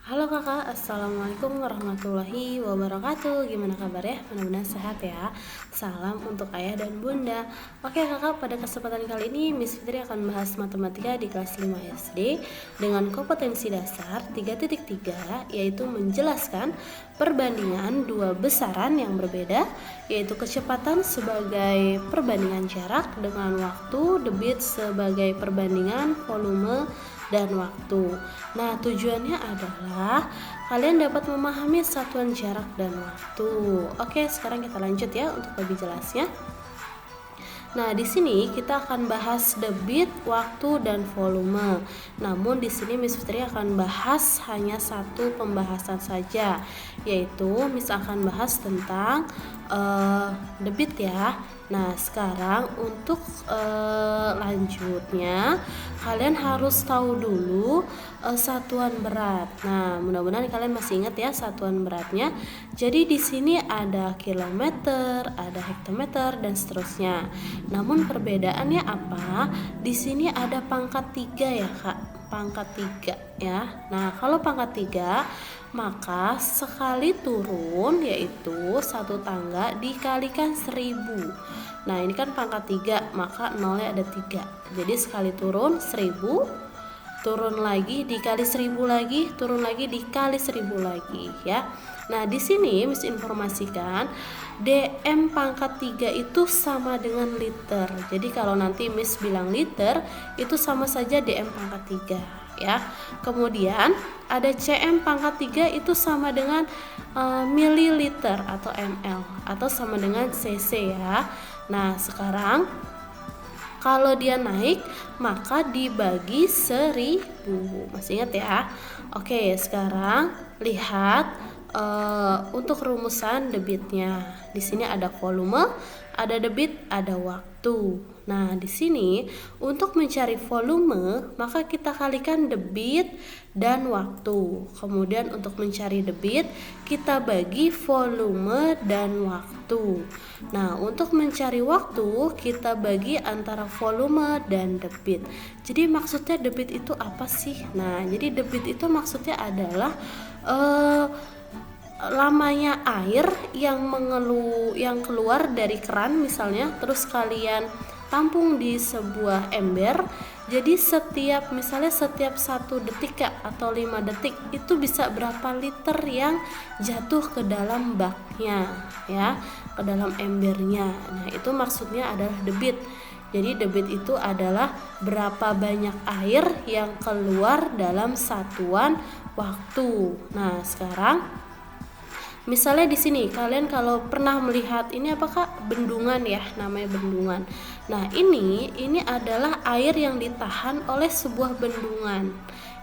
Halo kakak, assalamualaikum warahmatullahi wabarakatuh. Gimana kabar ya? Mudah-mudahan sehat ya. Salam untuk ayah dan bunda. Oke kakak, pada kesempatan kali ini Miss Fitri akan bahas matematika di kelas 5 SD dengan kompetensi dasar 3.3, yaitu menjelaskan perbandingan dua besaran yang berbeda, yaitu kecepatan sebagai perbandingan jarak dengan waktu, debit sebagai perbandingan volume dan waktu. Nah, tujuannya adalah kalian dapat memahami satuan jarak dan waktu. Oke, sekarang kita lanjut ya untuk lebih jelasnya. Nah, di sini kita akan bahas debit, waktu, dan volume. Namun di sini Miss Fitri akan bahas hanya satu pembahasan saja, yaitu Miss akan bahas tentang debit ya. Nah, sekarang untuk lanjutnya kalian harus tahu dulu satuan berat. Nah, mudah-mudahan kalian masih ingat ya satuan beratnya. Jadi di sini ada kilometer, ada hektometer dan seterusnya. Namun perbedaannya apa? Di sini ada pangkat 3 ya, Kak. Pangkat 3 ya. Nah, kalau pangkat 3 maka sekali turun yaitu satu tangga dikalikan 1000. Nah, ini kan pangkat 3, maka nolnya ada 3. Jadi sekali turun 1000, turun lagi dikali 1000 lagi, turun lagi dikali 1000 lagi ya. Nah, di sini Miss informasikan DM pangkat 3 itu sama dengan liter. Jadi kalau nanti Miss bilang liter, itu sama saja DM pangkat 3 ya. Kemudian ada CM pangkat 3 itu sama dengan mililiter atau ml atau sama dengan cc ya. Nah, sekarang kalau dia naik maka dibagi 1000. Masih ingat ya? Oke, sekarang lihat untuk rumusan debitnya. Di sini ada volume, ada debit, ada waktu. Nah, di sini untuk mencari volume maka kita kalikan debit dan waktu. Kemudian untuk mencari debit kita bagi volume dan waktu. Nah, untuk mencari waktu kita bagi antara volume dan debit. Jadi maksudnya debit itu apa sih? Nah, jadi debit itu maksudnya adalah lamanya air yang keluar dari keran misalnya, terus kalian tampung di sebuah ember. Jadi setiap 1 detik ya, atau 5 detik itu bisa berapa liter yang jatuh ke dalam baknya ya, ke dalam embernya. Nah, itu maksudnya adalah debit. Jadi debit itu adalah berapa banyak air yang keluar dalam satuan waktu. Nah, sekarang misalnya di sini kalian kalau pernah melihat ini apakah bendungan ya, namanya bendungan. Nah, ini adalah air yang ditahan oleh sebuah bendungan.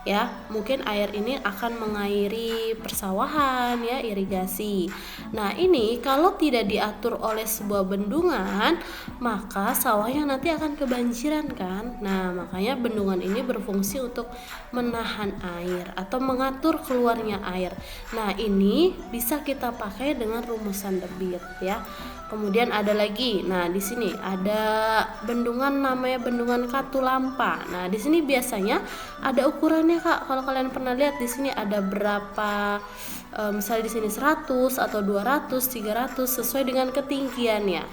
Ya, mungkin air ini akan mengairi persawahan ya, irigasi. Nah, ini kalau tidak diatur oleh sebuah bendungan, maka sawahnya nanti akan kebanjiran kan. Nah, makanya bendungan ini berfungsi untuk menahan air atau mengatur keluarnya air. Nah, ini bisa kita pakai dengan rumusan debit ya. Kemudian ada lagi. Nah, di sini ada bendungan namanya bendungan Katulampa. Nah, di sini biasanya ada ukurannya, Kak. Kalau kalian pernah lihat di sini ada berapa misalnya di sini 100 atau 200, 300 sesuai dengan ketinggiannya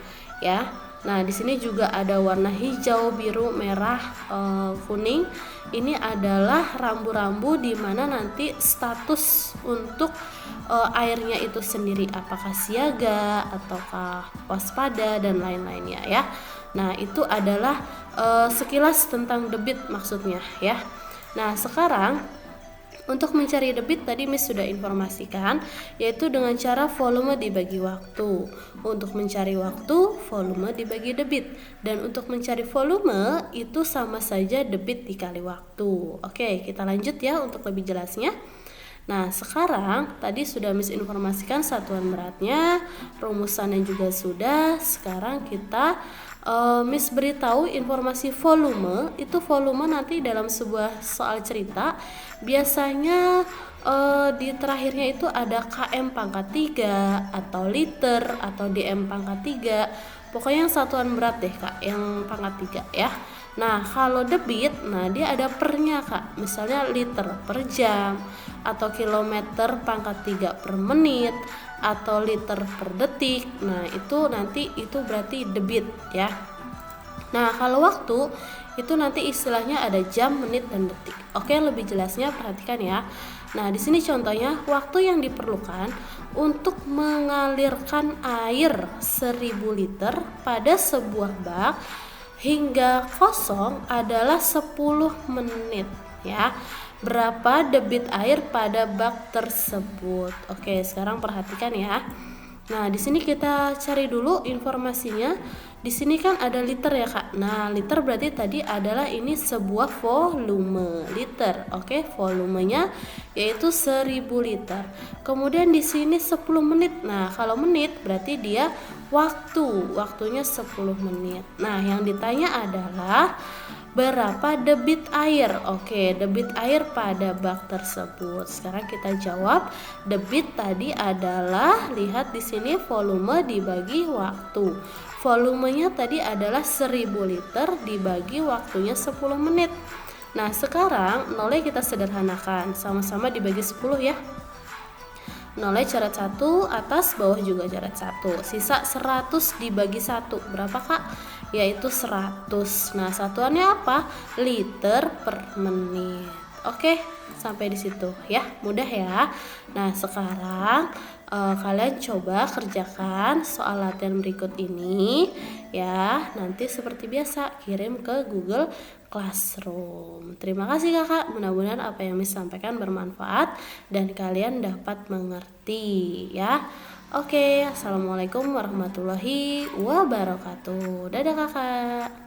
ya. Nah, di sini juga ada warna hijau, biru, merah, kuning. Ini adalah rambu-rambu di mana nanti status untuk airnya itu sendiri, apakah siaga ataukah waspada dan lain-lainnya ya. Nah, itu adalah sekilas tentang debit maksudnya ya. Nah, sekarang untuk mencari debit tadi Miss sudah informasikan, yaitu dengan cara volume dibagi waktu. Untuk mencari waktu, volume dibagi debit. Dan untuk mencari volume itu sama saja debit dikali waktu. Oke, kita lanjut ya untuk lebih jelasnya. Nah, sekarang tadi sudah Miss informasikan satuan beratnya, rumusannya juga sudah. Sekarang kita Miss beritahu informasi volume. Itu volume nanti dalam sebuah soal cerita biasanya di terakhirnya itu ada km pangkat 3 atau liter atau dm pangkat 3. Pokoknya yang satuan berat deh, Kak, yang pangkat 3 ya. Nah, kalau debit, nah dia ada pernya Kak. Misalnya liter per jam, atau kilometer pangkat 3 per menit, atau liter per detik. Nah, itu nanti itu berarti debit ya. Nah, kalau waktu itu nanti istilahnya ada jam, menit, dan detik. Oke, lebih jelasnya perhatikan ya. Nah, di sini contohnya waktu yang diperlukan untuk mengalirkan air 1000 liter pada sebuah bak hingga kosong adalah 10 menit ya. Berapa debit air pada bak tersebut? Oke, sekarang perhatikan ya. Nah, di sini kita cari dulu informasinya. Di sini kan ada liter ya, Kak. Nah, liter berarti tadi adalah ini sebuah volume liter. Oke, volumenya yaitu 1000 liter. Kemudian di sini 10 menit. Nah, kalau menit berarti dia waktunya 10 menit. Nah, yang ditanya adalah berapa debit air? Oke, debit air pada bak tersebut. Sekarang kita jawab. Debit tadi adalah, lihat di sini volume dibagi waktu. Volumenya tadi adalah 1000 liter dibagi waktunya 10 menit. Nah, sekarang nolnya kita sederhanakan. Sama-sama dibagi 10 ya. Nolnya coret 1, atas bawah juga coret 1. Sisa 100 dibagi 1. Berapa Kak? Yaitu 100. Nah, satuannya apa? Liter per menit. Oke, sampai di situ ya. Mudah ya. Nah, sekarang kalian coba kerjakan soal latihan berikut ini ya. Nanti seperti biasa kirim ke Google Classroom. Terima kasih Kakak, mudah-mudahan apa yang disampaikan bermanfaat dan kalian dapat mengerti ya. Oke, assalamualaikum warahmatullahi wabarakatuh. Dadah Kakak.